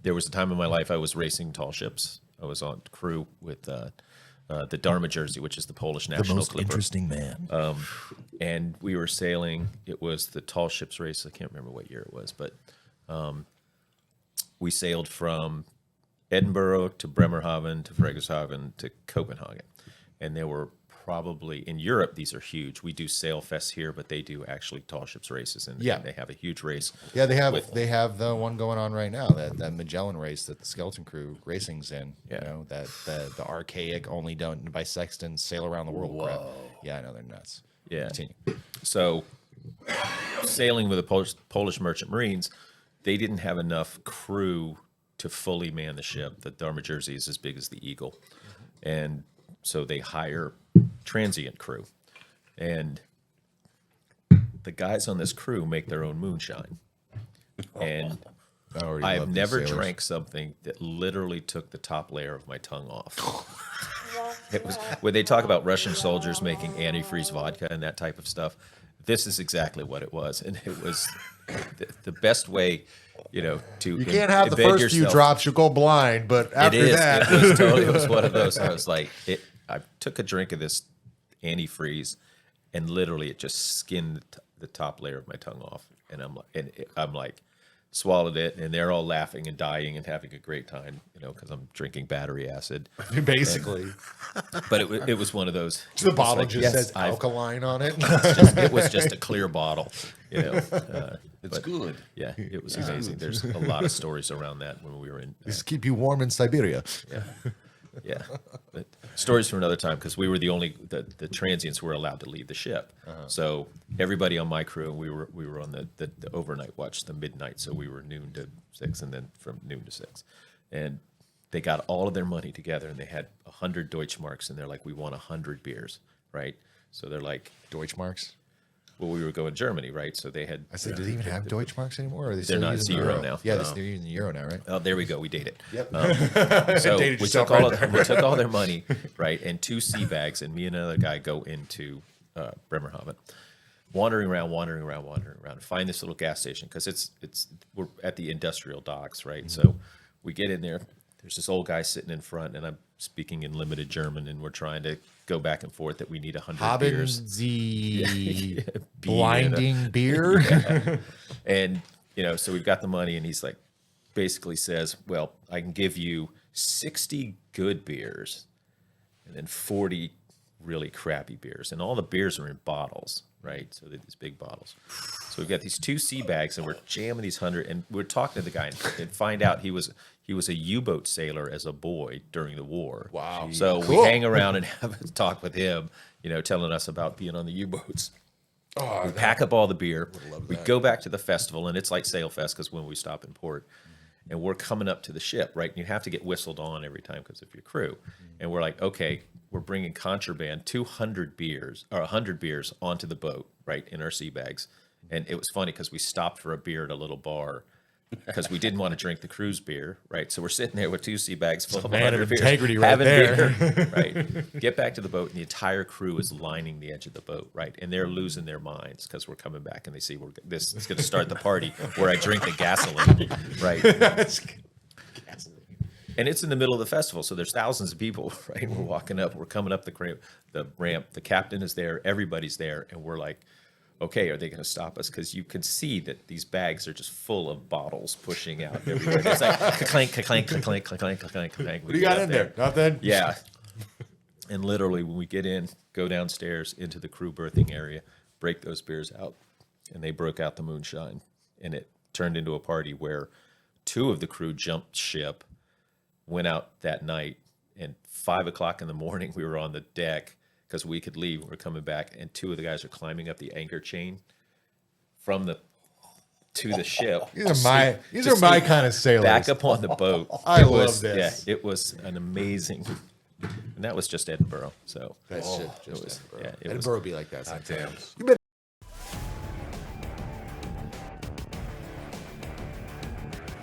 there was a time in my life I was racing tall ships. I was on crew with the Dharma Jersey, which is the Polish national The most clipper. interesting man. And we were sailing. It was the tall ships race. I can't remember what year it was, but we sailed from Edinburgh to Bremerhaven to Frederikshavn to Copenhagen. And there were probably, in Europe, these are huge. We do sail fests here, but they do actually tall ships races, and they have a huge race. Yeah, they have the one going on right now, that Magellan race that the Skeleton Crew Racing's in. Yeah. You know, that the archaic, only done by sextants, sail around the world crap. Yeah, I know, they're nuts. Yeah. Continue. So sailing with the Polish merchant marines, they didn't have enough crew to fully man the ship. The Dharma Jersey is as big as the Eagle. And so they hire transient crew. And the guys on this crew make their own moonshine. And I've never drank something that literally took the top layer of my tongue off. It was when they talk about Russian soldiers making antifreeze vodka and that type of stuff. This is exactly what it was, and it was the best way, to. You can't have the first few drops; you'll go blind. But after that, it was one of those. I was like, I took a drink of this antifreeze, and literally it just skinned the top layer of my tongue off, and I'm like, swallowed it, and they're all laughing and dying and having a great time, because I'm drinking battery acid. Basically. But it was one of those. The bottle just says alkaline on it. It was just a clear bottle, It's good. Yeah, it was amazing. There's a lot of stories around that when we were in. Just keep you warm in Siberia. Yeah. But stories for another time, because we were the only the transients were allowed to leave the ship. So everybody on my crew, we were on the overnight watch, the midnight. So we were noon to 6, and then from noon to 6, and they got all of their money together, and they had 100 Deutschmarks, and they're like, we want 100 beers, right? So they're like, Deutschmarks? well, we were going to Germany, right? So they had. I said, do they even have Deutschmarks anymore? Or are they They're not. It's the euro now. Yeah, they're using the euro now, right? Oh, there we go. We dated. Yep. So Dated we yourself took right we took all their money, right, and 2 sea bags, and me and another guy go into Bremerhaven, wandering around, find this little gas station, because we're at the industrial docks, right? So we get in there. There's this old guy sitting in front, and I'm speaking in limited German, and we're trying to go back and forth that we need 100 Haben beers. Sie blinding beer? And, so we've got the money, and he's like, basically says, well, I can give you 60 good beers and then 40 really crappy beers. And all the beers are in bottles, right? So they're these big bottles. So we've got these 2 sea bags, and we're jamming these 100, and we're talking to the guy and find out he was a U-boat sailor as a boy during the war. Wow. So Cool. we hang around and have a talk with him, telling us about being on the U-boats. We pack up all the beer. We go back to the festival, and it's like Sail Fest, because when we stop in port, and we're coming up to the ship, right? And you have to get whistled on every time because of your crew. And we're like, okay, we're bringing contraband, 200 beers or 100 beers onto the boat, right, in our sea bags. And it was funny because we stopped for a beer at a little bar because we didn't want to drink the cruise beer, right? So we're sitting there with 2 sea bags full of man 100 of beers, integrity right having there. beer, right? Get back to the boat, and the entire crew is lining the edge of the boat, right? And they're losing their minds because we're coming back, and they see this is going to start the party where I drink the gasoline, right? And it's in the middle of the festival, so there's thousands of people, right? We're walking up, we're coming up the ramp. The captain is there, everybody's there, and we're like, okay, are they going to stop us? Because you can see that these bags are just full of bottles pushing out everywhere. It's like clank, clank, clank, clank, clank, clank, clank. What do you got in there? Nothing? Yeah. And literally, when we get in, go downstairs into the crew berthing area, break those beers out, and they broke out the moonshine, and it turned into a party where 2 of the crew jumped ship, went out that night, and 5 o'clock in the morning, we were on the deck because we could leave. We're coming back, and 2 of the guys are climbing up the anchor chain to the ship. These are my kind of sailors. Back up on the boat. I love this. Yeah, it was an amazing, and that was just Edinburgh. So That's it was, Edinburgh. yeah, it was Edinburgh would be like that sometimes. Damn.